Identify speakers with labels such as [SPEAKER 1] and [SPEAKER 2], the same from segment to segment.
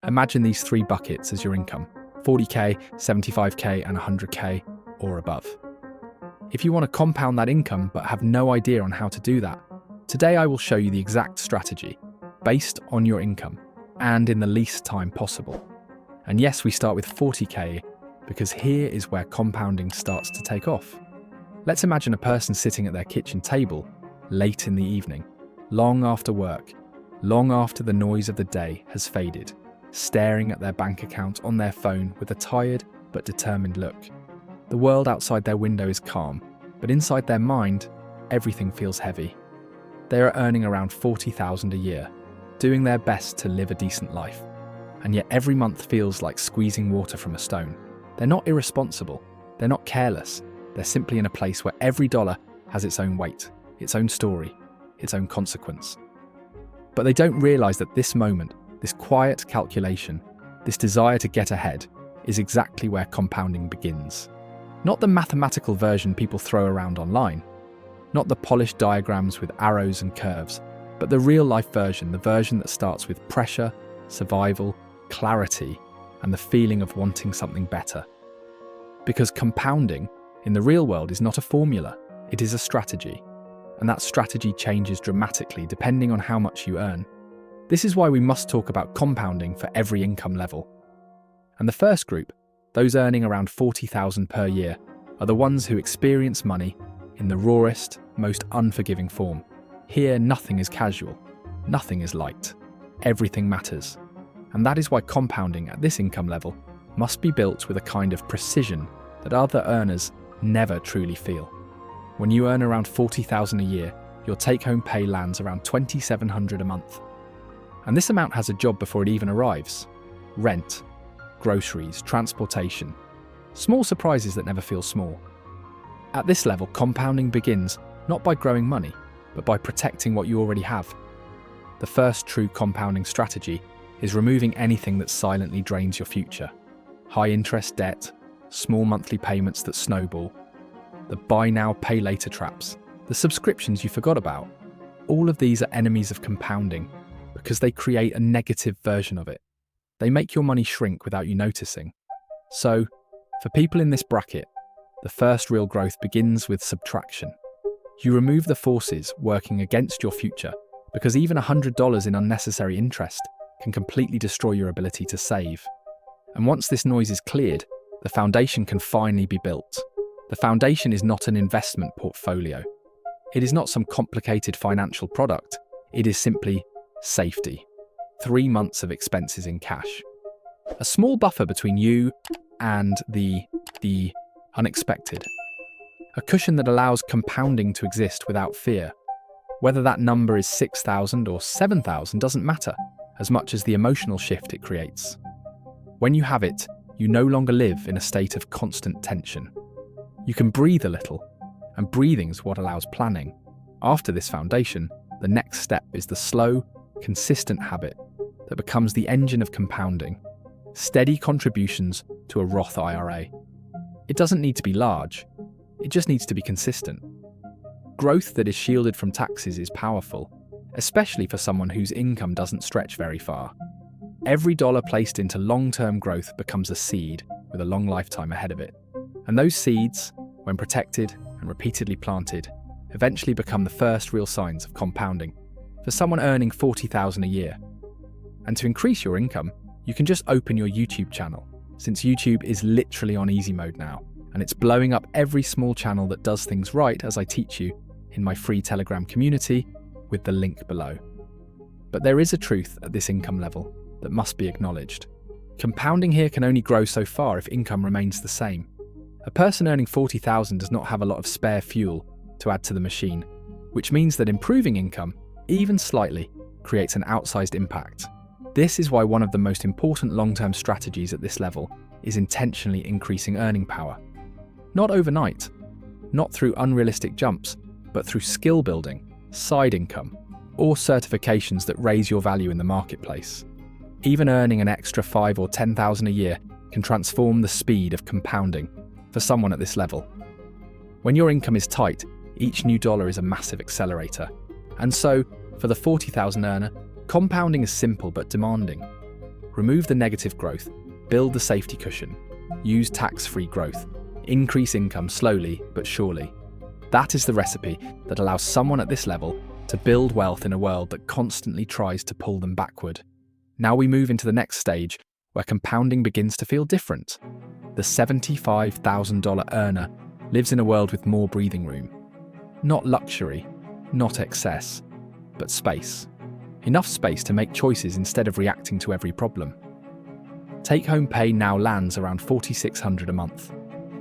[SPEAKER 1] Imagine these three buckets as your income: 40k, 75k, and 100k or above. If you want to compound that income but have no idea on how to do that, today I will show you the exact strategy based on your income and in the least time possible. And yes, we start with 40k because here is where compounding starts to take off. Let's imagine a person sitting at their kitchen table late in the evening, long after work, long after the noise of the day has faded, staring at their bank account on their phone with a tired but determined look. The world outside their window is calm, but inside their mind, everything feels heavy. They are earning around 40,000 a year, doing their best to live a decent life, and yet every month feels like squeezing water from a stone. They're not irresponsible, they're not careless, they're simply in a place where every dollar has its own weight, its own story, its own consequence. But they don't realise that this moment, this quiet calculation, this desire to get ahead, is exactly where compounding begins. Not the mathematical version people throw around online, not the polished diagrams with arrows and curves, but the real-life version, the version that starts with pressure, survival, clarity, and the feeling of wanting something better. Because compounding in the real world is not a formula, it is a strategy. And that strategy changes dramatically depending on how much you earn. This is why we must talk about compounding for every income level. And the first group, those earning around 40,000 per year, are the ones who experience money in the rawest, most unforgiving form. Here, nothing is casual, nothing is light, everything matters. And that is why compounding at this income level must be built with a kind of precision that other earners never truly feel. When you earn around 40,000 a year, your take-home pay lands around 2,700 a month. And this amount has a job before it even arrives. Rent, groceries, transportation, small surprises that never feel small. At this level, compounding begins not by growing money, but by protecting what you already have. The first true compounding strategy is removing anything that silently drains your future. High-interest debt, small monthly payments that snowball, the buy now, pay later traps, the subscriptions you forgot about. All of these are enemies of compounding because they create a negative version of it. They make your money shrink without you noticing. So, for people in this bracket, the first real growth begins with subtraction. You remove the forces working against your future because even $100 in unnecessary interest can completely destroy your ability to save. And once this noise is cleared, the foundation can finally be built. The foundation is not an investment portfolio. It is not some complicated financial product. It is simply safety. 3 months of expenses in cash. A small buffer between you and the unexpected. A cushion that allows compounding to exist without fear. Whether that number is 6,000 or 7,000 doesn't matter, as much as the emotional shift it creates. When you have it, you no longer live in a state of constant tension. You can breathe a little, and breathing's what allows planning. After this foundation, the next step is the slow, consistent habit that becomes the engine of compounding. Steady contributions to a Roth IRA. It doesn't need to be large, it just needs to be consistent. Growth that is shielded from taxes is powerful, especially for someone whose income doesn't stretch very far. Every dollar placed into long-term growth becomes a seed with a long lifetime ahead of it. And those seeds, when protected and repeatedly planted, eventually become the first real signs of compounding for someone earning 40,000 a year. And to increase your income, you can just open your YouTube channel, since YouTube is literally on easy mode now, and it's blowing up every small channel that does things right as I teach you in my free Telegram community with the link below. But there is a truth at this income level that must be acknowledged. Compounding here can only grow so far if income remains the same. A person earning 40,000 does not have a lot of spare fuel to add to the machine, which means that improving income, even slightly, creates an outsized impact. This is why one of the most important long-term strategies at this level is intentionally increasing earning power. Not overnight, not through unrealistic jumps, but through skill building, side income, or certifications that raise your value in the marketplace. Even earning an extra 5,000 or 10,000 a year can transform the speed of compounding for someone at this level. When your income is tight, each new dollar is a massive accelerator. And so, for the 40,000 earner, compounding is simple but demanding. Remove the negative growth, build the safety cushion, use tax-free growth, increase income slowly but surely. That is the recipe that allows someone at this level to build wealth in a world that constantly tries to pull them backward. Now we move into the next stage where compounding begins to feel different. The $75,000 earner lives in a world with more breathing room. Not luxury, not excess, but space. Enough space to make choices instead of reacting to every problem. Take-home pay now lands around $4,600 a month,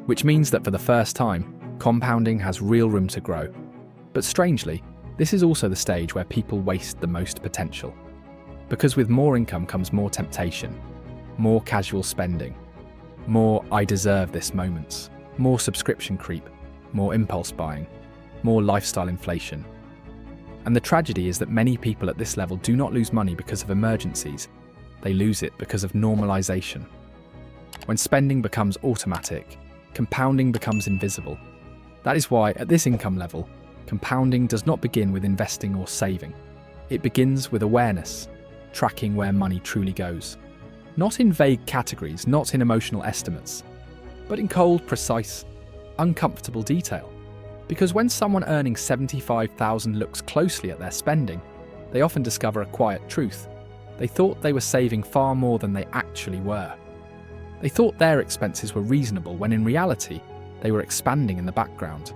[SPEAKER 1] which means that for the first time, compounding has real room to grow. But strangely, this is also the stage where people waste the most potential. Because with more income comes more temptation, more casual spending, more "I deserve this" moments, more subscription creep, more impulse buying, more lifestyle inflation. And the tragedy is that many people at this level do not lose money because of emergencies. They lose it because of normalization. When spending becomes automatic, compounding becomes invisible. That is why, at this income level, compounding does not begin with investing or saving. It begins with awareness, tracking where money truly goes. Not in vague categories, not in emotional estimates, but in cold, precise, uncomfortable detail. Because when someone earning $75,000 looks closely at their spending, they often discover a quiet truth. They thought they were saving far more than they actually were. They thought their expenses were reasonable when in reality, they were expanding in the background.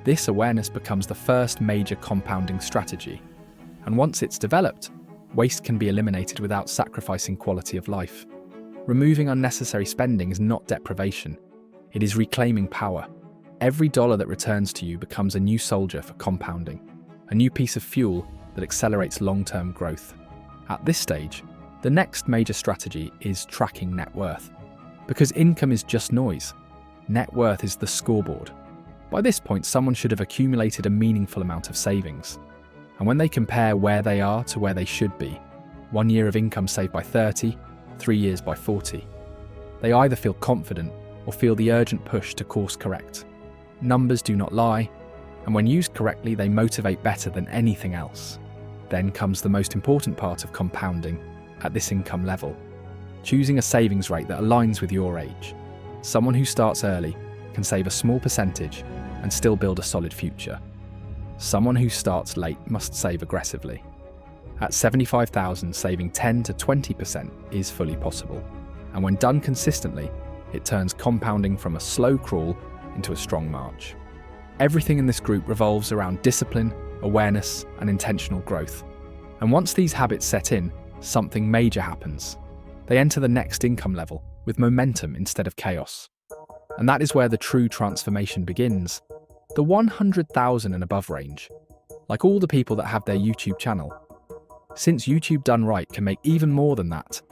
[SPEAKER 1] This awareness becomes the first major compounding strategy. And once it's developed, waste can be eliminated without sacrificing quality of life. Removing unnecessary spending is not deprivation. It is reclaiming power. Every dollar that returns to you becomes a new soldier for compounding, a new piece of fuel that accelerates long-term growth. At this stage, the next major strategy is tracking net worth. Because income is just noise. Net worth is the scoreboard. By this point, someone should have accumulated a meaningful amount of savings. And when they compare where they are to where they should be, 1 year of income saved by 30, 3 years by 40, they either feel confident or feel the urgent push to course correct. Numbers do not lie, and when used correctly, they motivate better than anything else. Then comes the most important part of compounding at this income level. Choosing a savings rate that aligns with your age. Someone who starts early can save a small percentage and still build a solid future. Someone who starts late must save aggressively. At $75,000, saving 10 to 20% is fully possible. And when done consistently, it turns compounding from a slow crawl into a strong march. Everything in this group revolves around discipline, awareness, and intentional growth. And once these habits set in, something major happens. They enter the next income level with momentum instead of chaos. And that is where the true transformation begins. The 100,000 and above range. Like all the people that have their YouTube channel. Since YouTube done right can make even more than that,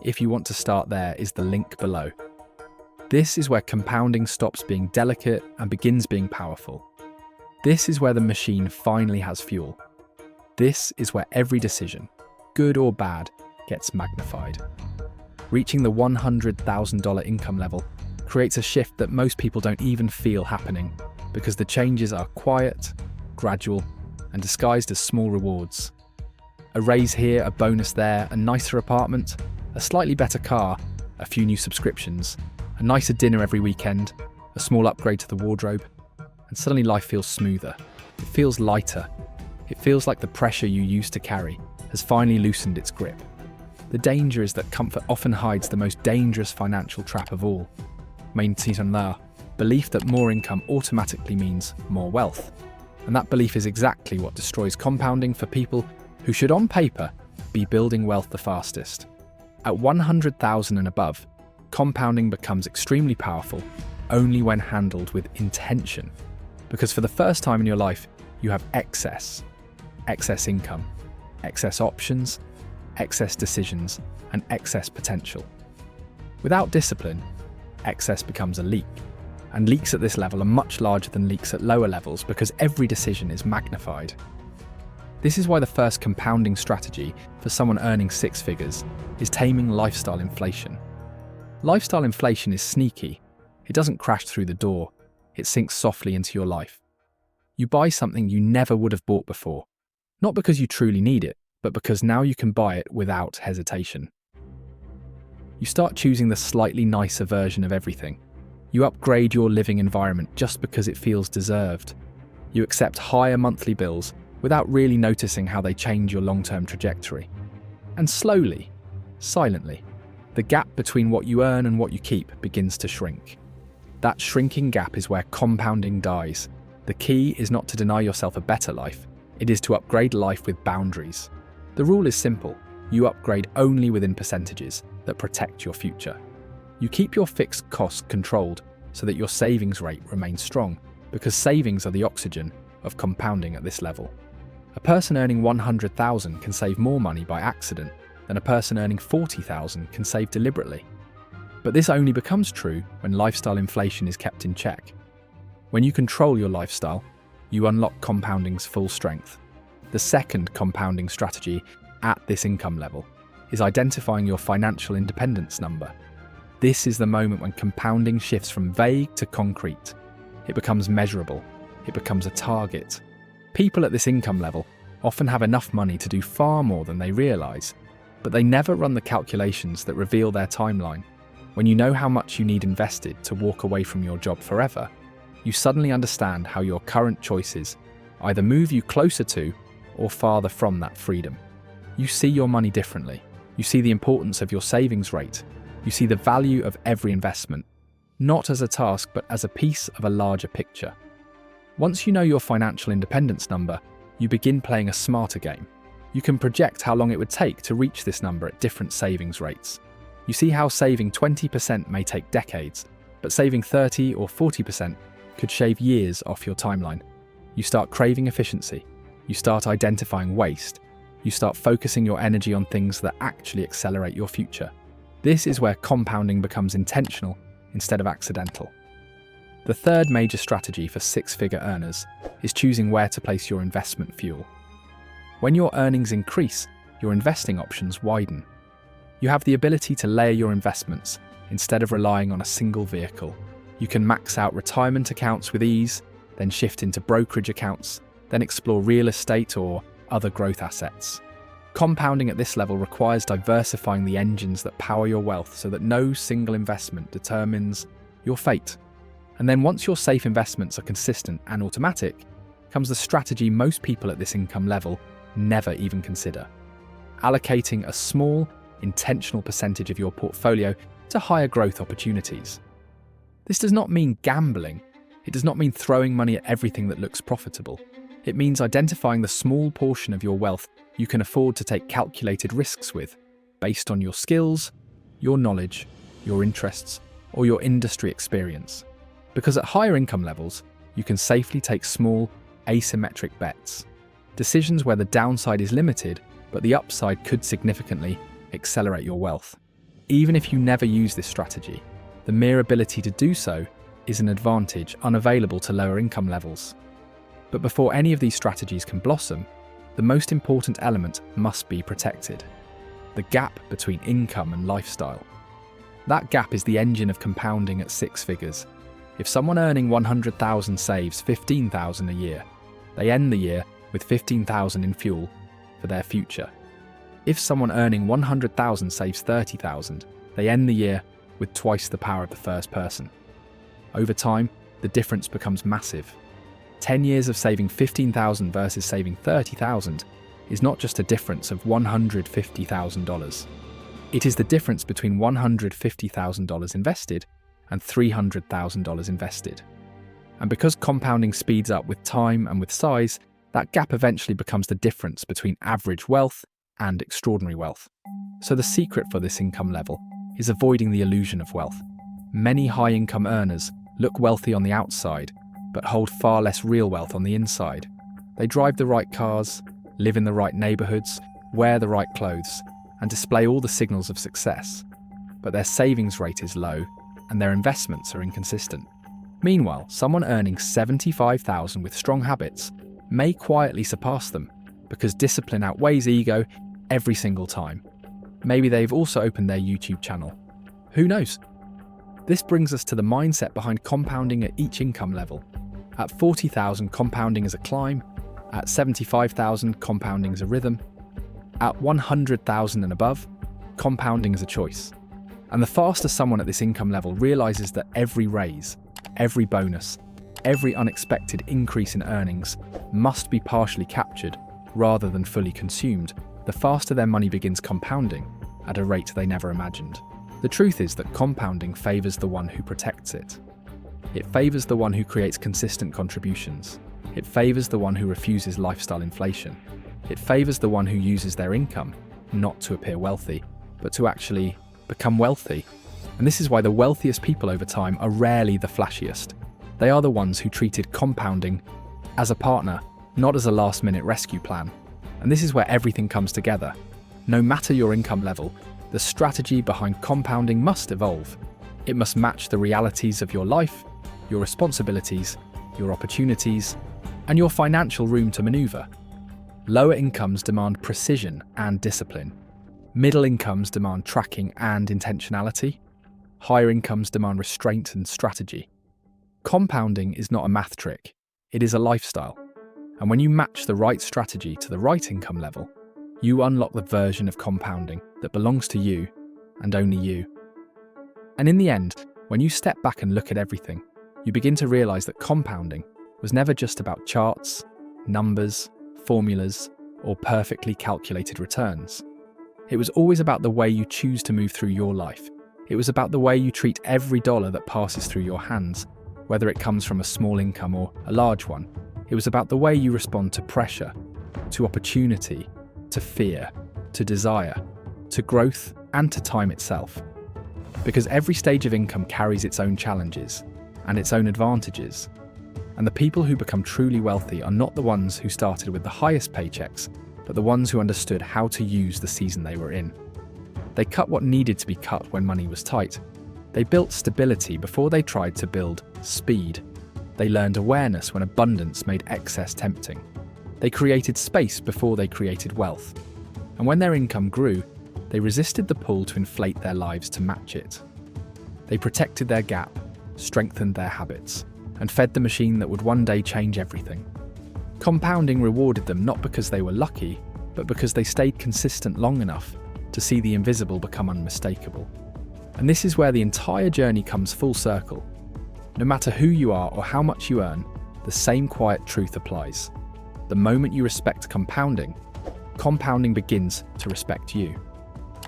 [SPEAKER 1] if you want to start there is the link below. This is where compounding stops being delicate and begins being powerful. This is where the machine finally has fuel. This is where every decision, good or bad, gets magnified. Reaching the $100,000 income level creates a shift that most people don't even feel happening because the changes are quiet, gradual, and disguised as small rewards. A raise here, a bonus there, a nicer apartment, a slightly better car, a few new subscriptions, a nicer dinner every weekend, a small upgrade to the wardrobe, and suddenly life feels smoother. It feels lighter. It feels like the pressure you used to carry has finally loosened its grip. The danger is that comfort often hides the most dangerous financial trap of all. The belief that more income automatically means more wealth. And that belief is exactly what destroys compounding for people who should on paper be building wealth the fastest. At 100,000 and above, compounding becomes extremely powerful only when handled with intention. Because for the first time in your life, you have excess income, excess options, excess decisions, and excess potential. Without discipline, excess becomes a leak. And leaks at this level are much larger than leaks at lower levels because every decision is magnified. This is why the first compounding strategy for someone earning six figures is taming lifestyle inflation. Lifestyle inflation is sneaky. It doesn't crash through the door. It sinks softly into your life. You buy something you never would have bought before, not because you truly need it, but because now you can buy it without hesitation. You start choosing the slightly nicer version of everything. You upgrade your living environment just because it feels deserved. You accept higher monthly bills without really noticing how they change your long-term trajectory. And slowly, silently, the gap between what you earn and what you keep begins to shrink. That shrinking gap is where compounding dies. The key is not to deny yourself a better life, it is to upgrade life with boundaries. The rule is simple: you upgrade only within percentages that protect your future. You keep your fixed costs controlled so that your savings rate remains strong, because savings are the oxygen of compounding at this level. A person earning 100,000 can save more money by accident than a person earning 40,000 can save deliberately. But this only becomes true when lifestyle inflation is kept in check. When you control your lifestyle, you unlock compounding's full strength. The second compounding strategy at this income level is identifying your financial independence number. This is the moment when compounding shifts from vague to concrete. It becomes measurable. It becomes a target. People at this income level often have enough money to do far more than they realise, but they never run the calculations that reveal their timeline. When you know how much you need invested to walk away from your job forever, you suddenly understand how your current choices either move you closer to or farther from that freedom. You see your money differently. You see the importance of your savings rate. You see the value of every investment, not as a task but as a piece of a larger picture. Once you know your financial independence number, you begin playing a smarter game. You can project how long it would take to reach this number at different savings rates. You see how saving 20% may take decades, but saving 30 or 40% could shave years off your timeline. You start craving efficiency. You start identifying waste. You start focusing your energy on things that actually accelerate your future. This is where compounding becomes intentional instead of accidental. The third major strategy for six-figure earners is choosing where to place your investment fuel. When your earnings increase, your investing options widen. You have the ability to layer your investments instead of relying on a single vehicle. You can max out retirement accounts with ease, then shift into brokerage accounts, then explore real estate or other growth assets. Compounding at this level requires diversifying the engines that power your wealth so that no single investment determines your fate. And then once your safe investments are consistent and automatic, comes the strategy most people at this income level never even consider: allocating a small, intentional percentage of your portfolio to higher growth opportunities. This does not mean gambling. It does not mean throwing money at everything that looks profitable. It means identifying the small portion of your wealth you can afford to take calculated risks with, based on your skills, your knowledge, your interests, or your industry experience. Because at higher income levels, you can safely take small, asymmetric bets. Decisions where the downside is limited, but the upside could significantly accelerate your wealth. Even if you never use this strategy, the mere ability to do so is an advantage unavailable to lower income levels. But before any of these strategies can blossom, the most important element must be protected: the gap between income and lifestyle. That gap is the engine of compounding at six figures. If someone earning 100,000 saves 15,000 a year, they end the year with 15,000 in fuel for their future. If someone earning 100,000 saves 30,000, they end the year with twice the power of the first person. Over time, the difference becomes massive. 10 years of saving 15,000 versus saving 30,000 is not just a difference of $150,000. It is the difference between $150,000 invested and $300,000 invested. And because compounding speeds up with time and with size, that gap eventually becomes the difference between average wealth and extraordinary wealth. So the secret for this income level is avoiding the illusion of wealth. Many high-income earners look wealthy on the outside, but hold far less real wealth on the inside. They drive the right cars, live in the right neighbourhoods, wear the right clothes, and display all the signals of success. But their savings rate is low, and their investments are inconsistent. Meanwhile, someone earning $75,000 with strong habits may quietly surpass them because discipline outweighs ego every single time. Maybe they've also opened their YouTube channel. Who knows? This brings us to the mindset behind compounding at each income level. At 40,000, compounding is a climb. At 75,000, compounding is a rhythm. At 100,000 and above, compounding is a choice. And the faster someone at this income level realizes that every raise, every bonus, every unexpected increase in earnings must be partially captured rather than fully consumed, the faster their money begins compounding at a rate they never imagined. The truth is that compounding favors the one who protects it. It favors the one who creates consistent contributions. It favors the one who refuses lifestyle inflation. It favors the one who uses their income not to appear wealthy, but to actually become wealthy. And this is why the wealthiest people over time are rarely the flashiest. They are the ones who treated compounding as a partner, not as a last-minute rescue plan. And this is where everything comes together. No matter your income level, the strategy behind compounding must evolve. It must match the realities of your life, your responsibilities, your opportunities, and your financial room to maneuver. Lower incomes demand precision and discipline. Middle incomes demand tracking and intentionality. Higher incomes demand restraint and strategy. Compounding is not a math trick, it is a lifestyle. And when you match the right strategy to the right income level, you unlock the version of compounding that belongs to you and only you. And in the end, when you step back and look at everything, you begin to realize that compounding was never just about charts, numbers, formulas, or perfectly calculated returns. It was always about the way you choose to move through your life. It was about the way you treat every dollar that passes through your hands, whether it comes from a small income or a large one. It was about the way you respond to pressure, to opportunity, to fear, to desire, to growth, and to time itself. Because every stage of income carries its own challenges and its own advantages. And the people who become truly wealthy are not the ones who started with the highest paychecks, but the ones who understood how to use the season they were in. They cut what needed to be cut when money was tight. They built stability before they tried to build speed. They learned awareness when abundance made excess tempting. They created space before they created wealth. And when their income grew, they resisted the pull to inflate their lives to match it. They protected their gap, strengthened their habits, and fed the machine that would one day change everything. Compounding rewarded them not because they were lucky, but because they stayed consistent long enough to see the invisible become unmistakable. And this is where the entire journey comes full circle. No matter who you are or how much you earn, the same quiet truth applies. The moment you respect compounding, compounding begins to respect you.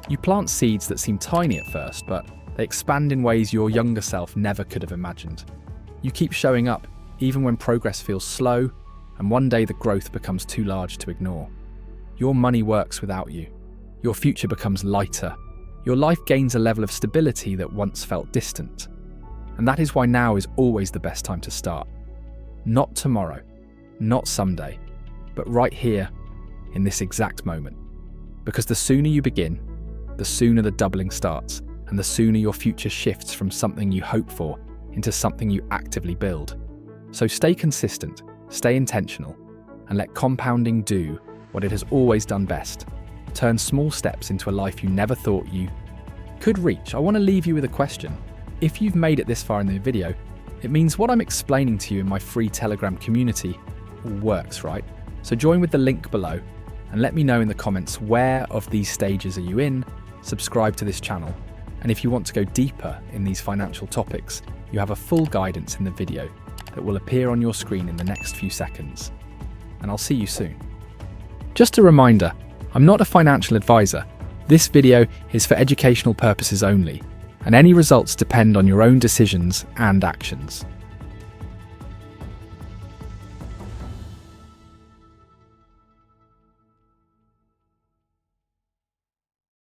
[SPEAKER 1] You plant seeds that seem tiny at first, but they expand in ways your younger self never could have imagined. You keep showing up, even when progress feels slow, and one day the growth becomes too large to ignore. Your money works without you. Your future becomes lighter. Your life gains a level of stability that once felt distant. And that is why now is always the best time to start. Not tomorrow, not someday, but right here, in this exact moment. Because the sooner you begin, the sooner the doubling starts, and the sooner your future shifts from something you hope for into something you actively build. So stay consistent, stay intentional, and let compounding do what it has always done best. Turn small steps into a life you never thought you could reach. I want to leave you with a question. If you've made it this far in the video, it means what I'm explaining to you in my free Telegram community works, right? So join with the link below and let me know in the comments where of these stages are you in, subscribe to this channel. And if you want to go deeper in these financial topics, you have a full guidance in the video that will appear on your screen in the next few seconds. And I'll see you soon. Just a reminder, I'm not a financial advisor. This video is for educational purposes only, and any results depend on your own decisions and actions.